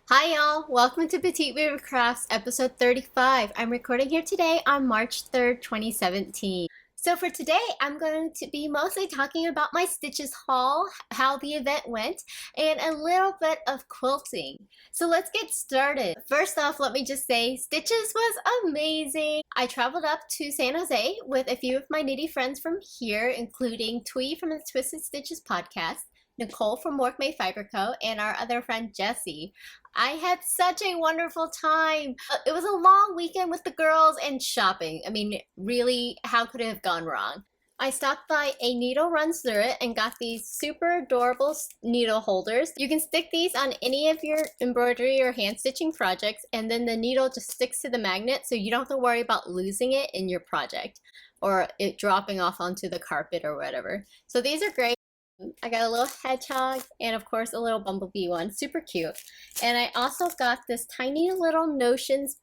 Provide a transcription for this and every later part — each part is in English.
Hi y'all, welcome to Petite Weaver Crafts episode 35. I'm recording here today on March 3rd, 2017. So for today, I'm going to be mostly talking about my stitches haul, how the event went, and a little bit of quilting. So let's get started. First off, let me just say, stitches was amazing. I traveled up to San Jose with a few of my knitty friends from here, including Thuy from the Twisted Stitches podcast, Nicole from Mork Fibre Co., and our other friend Jessie. I had such a wonderful time. It was a long weekend with the girls and shopping. I mean, really, how could it have gone wrong? I stopped by A Needle Runs Through It and got these super adorable needle holders. You can stick these on any of your embroidery or hand stitching projects, and then the needle just sticks to the magnet, so you don't have to worry about losing it in your project or it dropping off onto the carpet or whatever. So these are great. I got a little hedgehog and of course a little bumblebee one, super cute. And I also got this tiny little Notions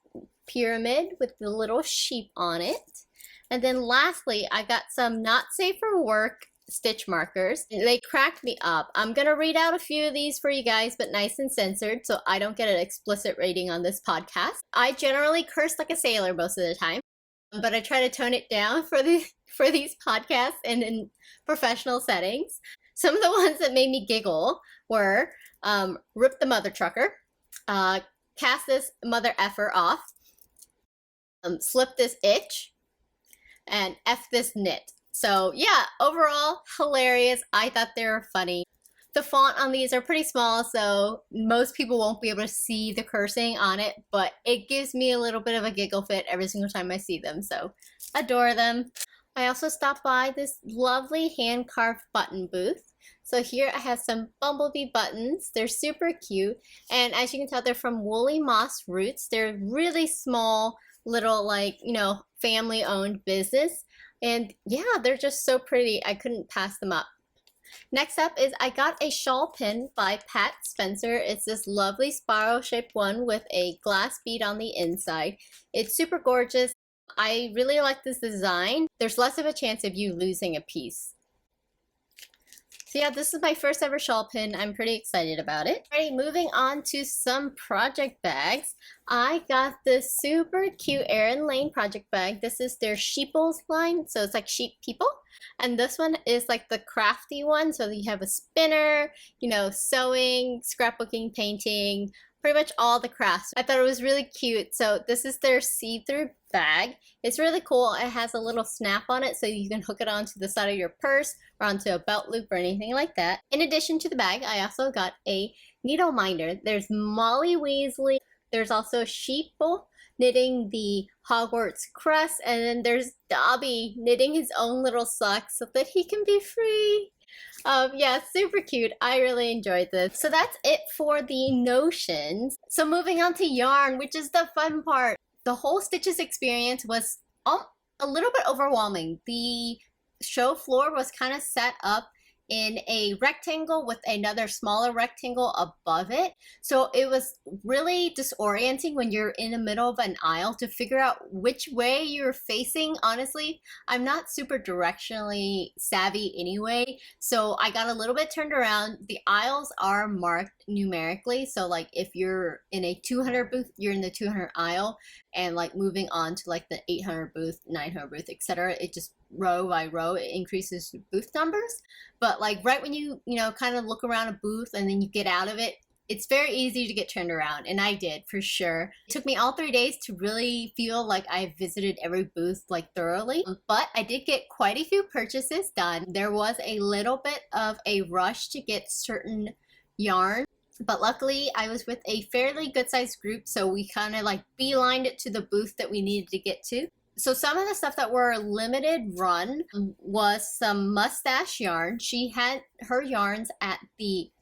pyramid with the little sheep on it. And then lastly, I got some not safe for work stitch markers. They cracked me up. I'm gonna read out a few of these for you guys, but nice and censored so I don't get an explicit rating on this podcast. I generally curse like a sailor most of the time, but I try to tone it down for these podcasts and in professional settings. Some of the ones that made me giggle were rip the mother trucker, cast this mother effer off, slip this itch, and F this knit. So yeah, overall hilarious. I thought they were funny. The font on these are pretty small, so most people won't be able to see the cursing on it, but it gives me a little bit of a giggle fit every single time I see them, so adore them. I also stopped by this lovely hand-carved button booth. So here I have some bumblebee buttons. They're super cute, and as you can tell, they're from Woolly Moss Roots. They're really small, little, like, you know, family-owned business, and yeah, they're just so pretty. I couldn't pass them up. Next up is I got a shawl pin by Pat Spencer. It's this lovely spiral-shaped one with a glass bead on the inside. It's super gorgeous. I really like this design. There's less of a chance of you losing a piece. So yeah, this is my first ever shawl pin. I'm pretty excited about it. Alright, moving on to some project bags. I got this super cute Erin Lane project bag. This is their Sheeples line, so it's like sheep people. And this one is like the crafty one, so you have a spinner, you know, sewing, scrapbooking, painting, pretty much all the crafts. I thought it was really cute. So this is their see-through bag. It's really cool. It has a little snap on it so you can hook it onto the side of your purse or onto a belt loop or anything like that. In addition to the bag, I also got a needle minder. There's Molly Weasley. There's also Sheeple knitting the Hogwarts crest, and then there's Dobby knitting his own little socks so that he can be free. Yeah, super cute. I really enjoyed this. So that's it for the notions. So moving on to yarn, which is the fun part. The whole stitches experience was a little bit overwhelming. The show floor was kind of set up in a rectangle with another smaller rectangle above it. So it was really disorienting when you're in the middle of an aisle to figure out which way you're facing. Honestly, I'm not super directionally savvy anyway, so I got a little bit turned around. The aisles are marked numerically, so like if you're in a 200 booth, you're in the 200 aisle, and like moving on to like the 800 booth, 900 booth, etc., it just row by row it increases booth numbers. But like right when you know, kind of look around a booth and then you get out of it, it's very easy to get turned around, and I did for sure. It took me all 3 days to really feel like I visited every booth like thoroughly, but I did get quite a few purchases done. There was a little bit of a rush to get certain yarn, but luckily I was with a fairly good sized group, so we kind of like beelined it to the booth that we needed to get to. So some of the stuff that were limited run was some mustache yarn. She had her yarns at the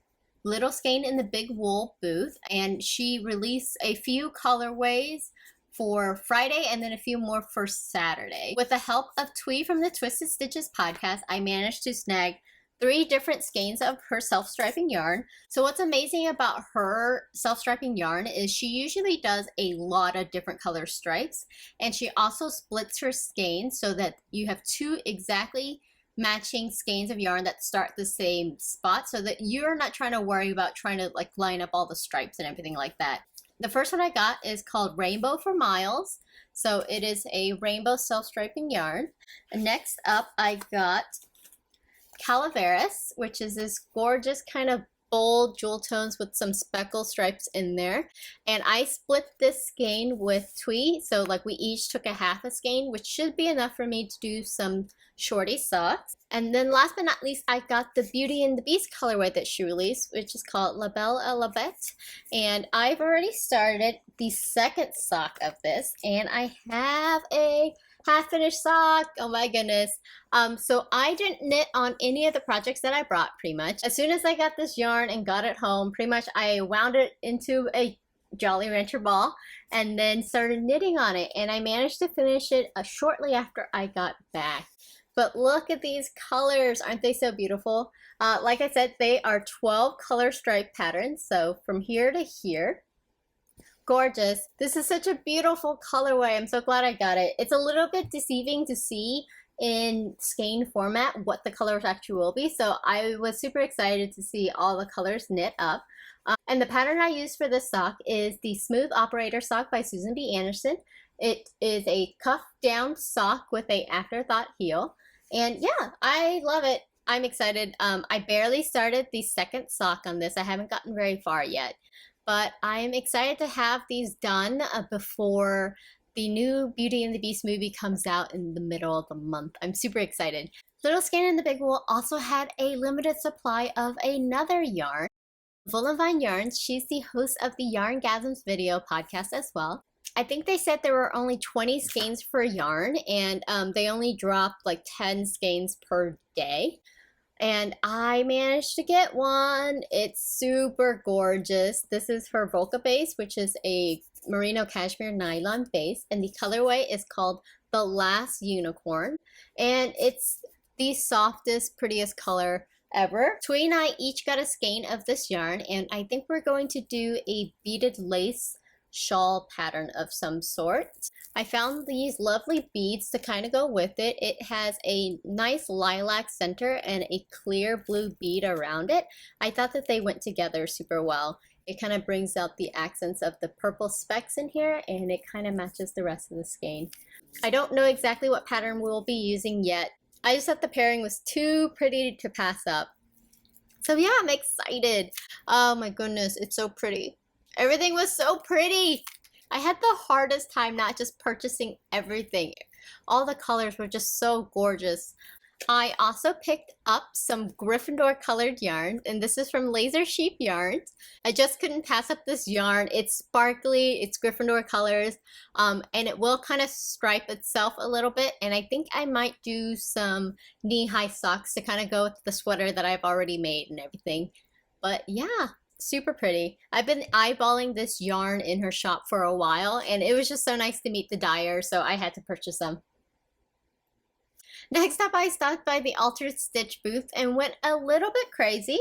Little Skein in the Big Wool booth, and she released a few colorways for Friday and then a few more for Saturday. With the help of Thuy from the Twisted Stitches podcast, I managed to snag 3 different skeins of her self-striping yarn. So what's amazing about her self-striping yarn is she usually does a lot of different color stripes, and she also splits her skeins so that you have 2 exactly matching skeins of yarn that start the same spot so that you're not trying to worry about trying to like line up all the stripes and everything like that. The first one I got is called Rainbow for Miles. So it is a rainbow self-striping yarn. And next up I got Calavaras, which is this gorgeous kind of bold jewel tones with some speckle stripes in there. And I split this skein with Thuy, so like we each took a half a skein, which should be enough for me to do some shorty socks. And then last but not least, I got the Beauty and the Beast colorway that she released, which is called La Belle et la Bete. And I've already started the second sock of this, and I have a half-finished sock. Oh my goodness. So I didn't knit on any of the projects that I brought pretty much. As soon as I got this yarn and got it home, pretty much I wound it into a Jolly Rancher ball and then started knitting on it, and I managed to finish it shortly after I got back. But look at these colors, aren't they so beautiful? Like I said, they are 12 color stripe patterns, so from here to here. Gorgeous. This is such a beautiful colorway. I'm so glad I got it. It's a little bit deceiving to see in skein format what the colors actually will be, so I was super excited to see all the colors knit up. And the pattern I used for this sock is the Smooth Operator sock by Susan B. Anderson. It is a cuff down sock with a afterthought heel, and yeah, I love it. I'm excited. I barely started the second sock on this. I haven't gotten very far yet. But I'm excited to have these done before the new Beauty and the Beast movie comes out in the middle of the month. I'm super excited. Little Skein and the Big Wool also had a limited supply of another yarn. Voolenvine Yarns, she's the host of the Yarngasms video podcast as well. I think they said there were only 20 skeins per yarn, and they only dropped like 10 skeins per day. And I managed to get one. It's super gorgeous. This is her Volca base, which is a merino cashmere nylon base, and the colorway is called The Last Unicorn, and it's the softest, prettiest color ever. Thuy and I each got a skein of this yarn, and I think we're going to do a beaded lace shawl pattern of some sort. I found these lovely beads to kind of go with it. It has a nice lilac center and a clear blue bead around it. I thought that they went together super well. It kind of brings out the accents of the purple specks in here, and it kind of matches the rest of the skein. I don't know exactly what pattern we'll be using yet. I just thought the pairing was too pretty to pass up. So yeah, I'm excited. Oh my goodness, it's so pretty. Everything was so pretty. I had the hardest time not just purchasing everything. All the colors were just so gorgeous. I also picked up some Gryffindor colored yarns, and this is from Lazer Sheep Yarns. I just couldn't pass up this yarn. It's sparkly, it's Gryffindor colors, and it will kind of stripe itself a little bit, and I think I might do some knee-high socks to kind of go with the sweater that I've already made and everything. But yeah, super pretty. I've been eyeballing this yarn in her shop for a while, and it was just so nice to meet the dyer, so I had to purchase them. Next up, I stopped by the Altered Stitch booth and went a little bit crazy.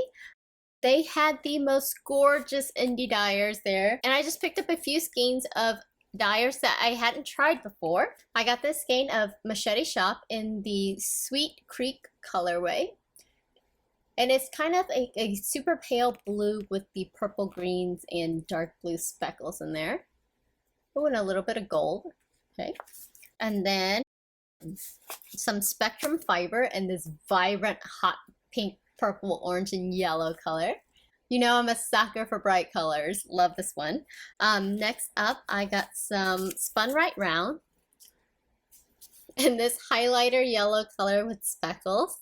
They had the most gorgeous indie dyers there, and I just picked up a few skeins of dyers that I hadn't tried before. I got this skein of Machete Shoppe in the Sweet Creek colorway, and it's kind of a super pale blue with the purple greens and dark blue speckles in there. Oh, and a little bit of gold. Okay, and then some Spectrum Fibre and this vibrant hot pink, purple, orange, and yellow color. You know I'm a sucker for bright colors. Love this one. Next up, I got some Spun Right Round in this highlighter yellow color with speckles.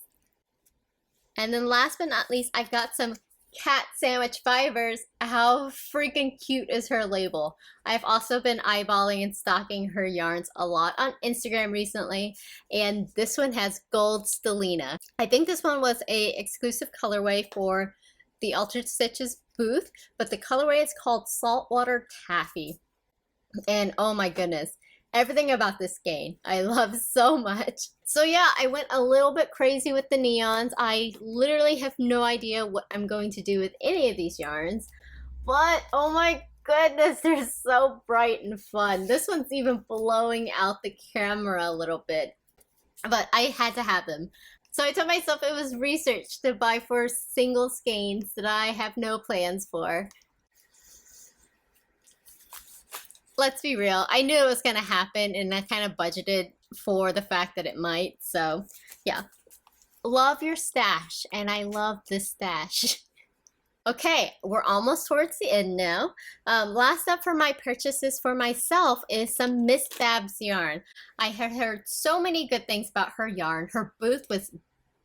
And then last but not least, I got some Cat Sandwich Fibers. How freaking cute is her label? I've also been eyeballing and stocking her yarns a lot on Instagram recently, and this one has gold stellina. I think this one was a exclusive colorway for the Altered Stitches booth, but the colorway is called Saltwater Taffy. And oh my goodness, everything about this skein I love so much. So yeah, I went a little bit crazy with the neons. I literally have no idea what I'm going to do with any of these yarns, but oh my goodness, they're so bright and fun. This one's even blowing out the camera a little bit. but I had to have them. So I told myself it was research to buy for single skeins that I have no plans for. Let's be real, I knew it was gonna happen and I kind of budgeted for the fact that it might, so yeah. Love your stash, and I love this stash. Okay, we're almost towards the end now. Last up for my purchases for myself is some Miss Babs yarn. I had heard so many good things about her yarn. Her booth was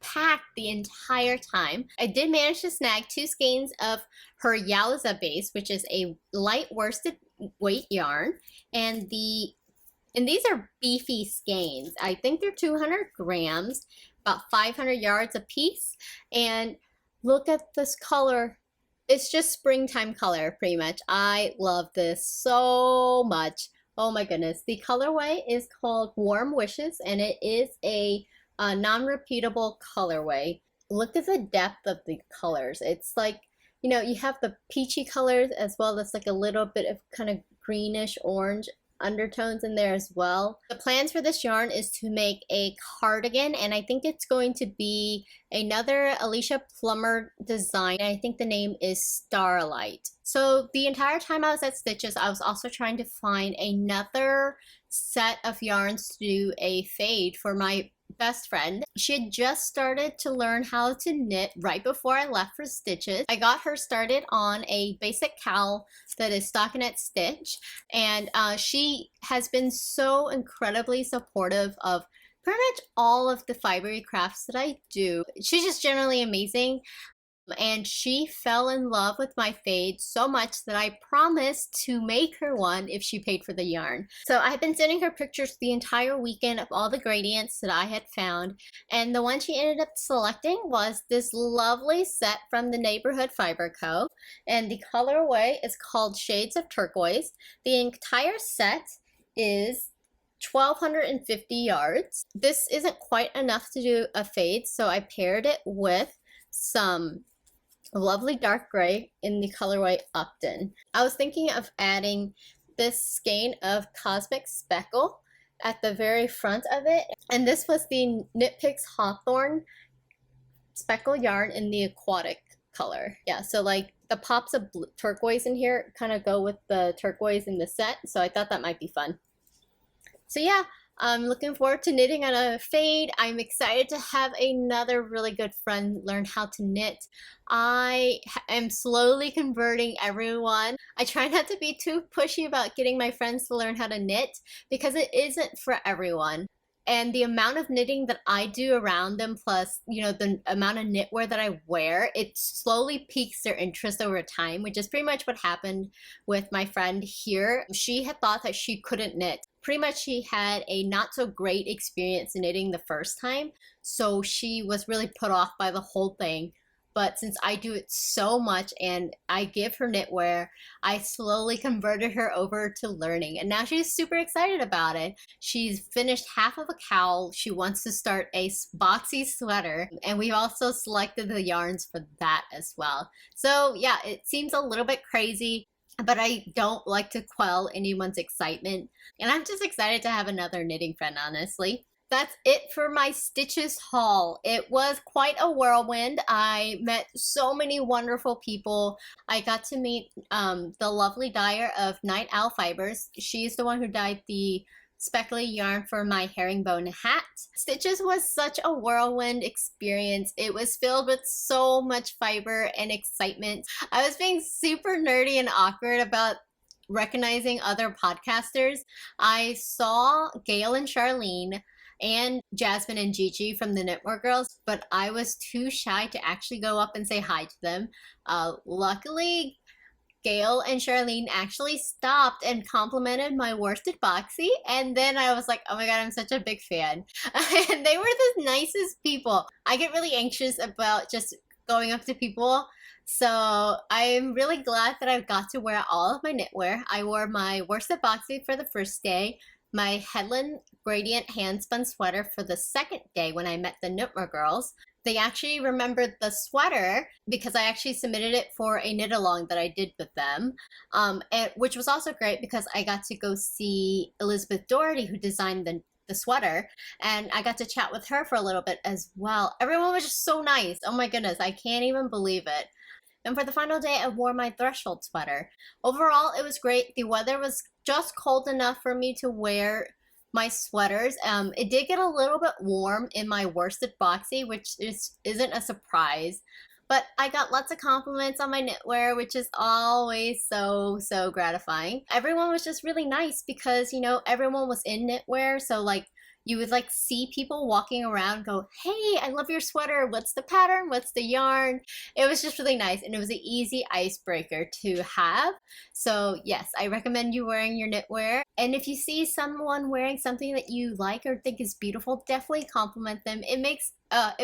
packed the entire time. I did manage to snag 2 skeins of her Yowza base, which is a light worsted weight yarn, and these are beefy skeins. I think they're 200 grams, about 500 yards a piece, and look at this color. It's just springtime color, pretty much. I love this so much. Oh my goodness. The colorway is called Warm Wishes, and it is a non-repeatable colorway. Look at the depth of the colors. It's like, you know, you have the peachy colors as well as like a little bit of kind of greenish orange undertones in there as well. The plans for this yarn is to make a cardigan, and I think it's going to be another Alicia Plummer design. I think the name is Starlight. So the entire time I was at Stitches, I was also trying to find another set of yarns to do a fade for my best friend. She had just started to learn how to knit right before I left for Stitches. I got her started on a basic cowl that is stockinette stitch, and she has been so incredibly supportive of pretty much all of the fibery crafts that I do. She's just generally amazing. And she fell in love with my fade so much that I promised to make her one if she paid for the yarn. So I've been sending her pictures the entire weekend of all the gradients that I had found, and the one she ended up selecting was this lovely set from the Neighborhood Fiber Co. And the colorway is called Shades of Turquoise. The entire set is 1,250 yards. This isn't quite enough to do a fade, so I paired it with some lovely dark gray in the colorway Upton. I was thinking of adding this skein of Cosmic Speckle at the very front of it, and this was the Knit Picks Hawthorne speckle yarn in the aquatic color. Yeah, so like the pops of turquoise in here kind of go with the turquoise in the set, so I thought that might be fun. So yeah, I'm looking forward to knitting on a fade. I'm excited to have another really good friend learn how to knit. I am slowly converting everyone. I try not to be too pushy about getting my friends to learn how to knit because it isn't for everyone. And the amount of knitting that I do around them, plus, you know, the amount of knitwear that I wear, it slowly piques their interest over time, which is pretty much what happened with my friend here. She had thought that she couldn't knit. Pretty much she had a not so great experience knitting the first time, so she was really put off by the whole thing. But since I do it so much and I give her knitwear, I slowly converted her over to learning. And now she's super excited about it. She's finished half of a cowl. She wants to start a boxy sweater. And we also selected the yarns for that as well. So yeah, it seems a little bit crazy, but I don't like to quell anyone's excitement. And I'm just excited to have another knitting friend, honestly. That's it for my Stitches haul. It was quite a whirlwind. I met so many wonderful people. I got to meet the lovely dyer of Night Owl Fibers. She's the one who dyed the speckly yarn for my herringbone hat. Stitches was such a whirlwind experience. It was filled with so much fiber and excitement. I was being super nerdy and awkward about recognizing other podcasters. I saw Gail and Charlene and Jasmine and Gigi from the Knitmore girls, but I was too shy to actually go up and say hi to them. Luckily, Gail and Charlene actually stopped and complimented my worsted boxy, and then I was like, oh my god, I'm such a big fan. And they were the nicest people. I get really anxious about just going up to people, so I'm really glad that I got to wear all of my knitwear. I wore my worsted boxy for the first day, my Headland Gradient hand-spun sweater for the second day when I met the Knitmore girls. They actually remembered the sweater because I actually submitted it for a knit-along that I did with them, which was also great because I got to go see Elizabeth Doherty, who designed the the sweater, and I got to chat with her for a little bit as well. Everyone was just so nice. Oh my goodness, I can't even believe it. And for the final day, I wore my threshold sweater. Overall, it was great. The weather was just cold enough for me to wear my sweaters. It did get a little bit warm in my worsted boxy, which isn't a surprise. But I got lots of compliments on my knitwear, which is always so gratifying. Everyone was just really nice because, you know, everyone was in knitwear. So like you would like see people walking around go, hey, I love your sweater. What's the pattern? What's the yarn? It was just really nice. And it was an easy icebreaker to have. So yes, I recommend you wearing your knitwear. And if you see someone wearing something that you like or think is beautiful, definitely compliment them. It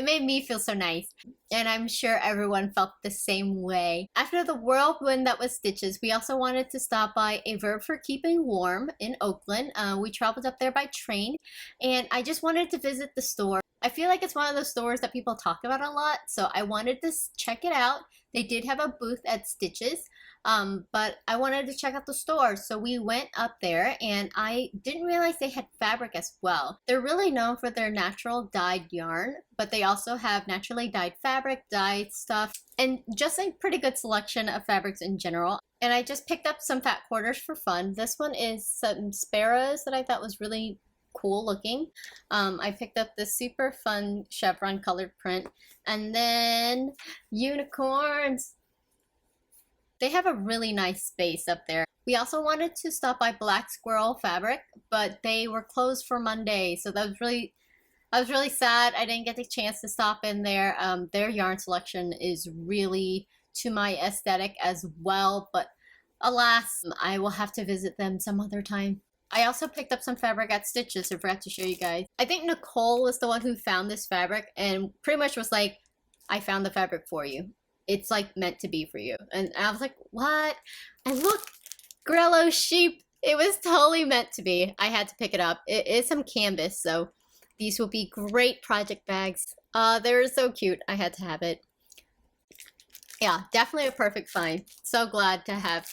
made me feel so nice, and I'm sure everyone felt the same way. After the whirlwind that was stitches, we also wanted to stop by a Verb for Keeping Warm in Oakland. We traveled up there by train, and I just wanted to visit the store. I feel like it's one of those stores that people talk about a lot, so I wanted to check it out. They did have a booth at Stitches, but I wanted to check out the store, so we went up there, and I didn't realize they had fabric as well. They're really known for their natural dyed yarn, but they also have naturally dyed fabric, dyed stuff, and just a pretty good selection of fabrics in general. And I just picked up some fat quarters for fun. This one is some sparrows that I thought was really cool looking. I picked up this super fun chevron colored print, and then unicorns. They have a really nice space up there. We also wanted to stop by Black Squirrel Fabric, but they were closed for Monday, so I was really sad I didn't get the chance to stop in there. Their yarn selection is really to my aesthetic as well, but alas, I will have to visit them some other time. I also picked up some fabric at Stitches. I forgot to show you guys. I think Nicole was the one who found this fabric and pretty much was like, I found the fabric for you. It's like meant to be for you. And I was like, what? And look, Grello sheep. It was totally meant to be. I had to pick it up. It is some canvas, so these will be great project bags. They're so cute. I had to have it. Yeah, definitely a perfect find. So glad to have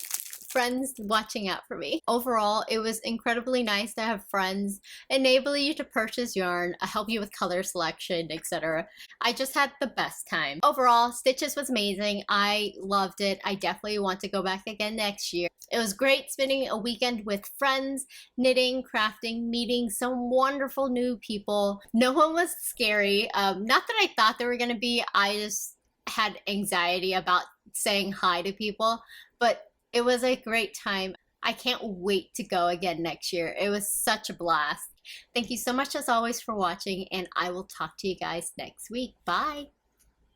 friends watching out for me. Overall, it was incredibly nice to have friends enable you to purchase yarn, help you with color selection, etc. I just had the best time. Overall, Stitches was amazing. I loved it. I definitely want to go back again next year. It was great spending a weekend with friends, knitting, crafting, meeting some wonderful new people. No one was scary. Not that I thought they were going to be. I just had anxiety about saying hi to people, but it was a great time. I can't wait to go again next year. It was such a blast. Thank you so much as always for watching, and I will talk to you guys next week. Bye!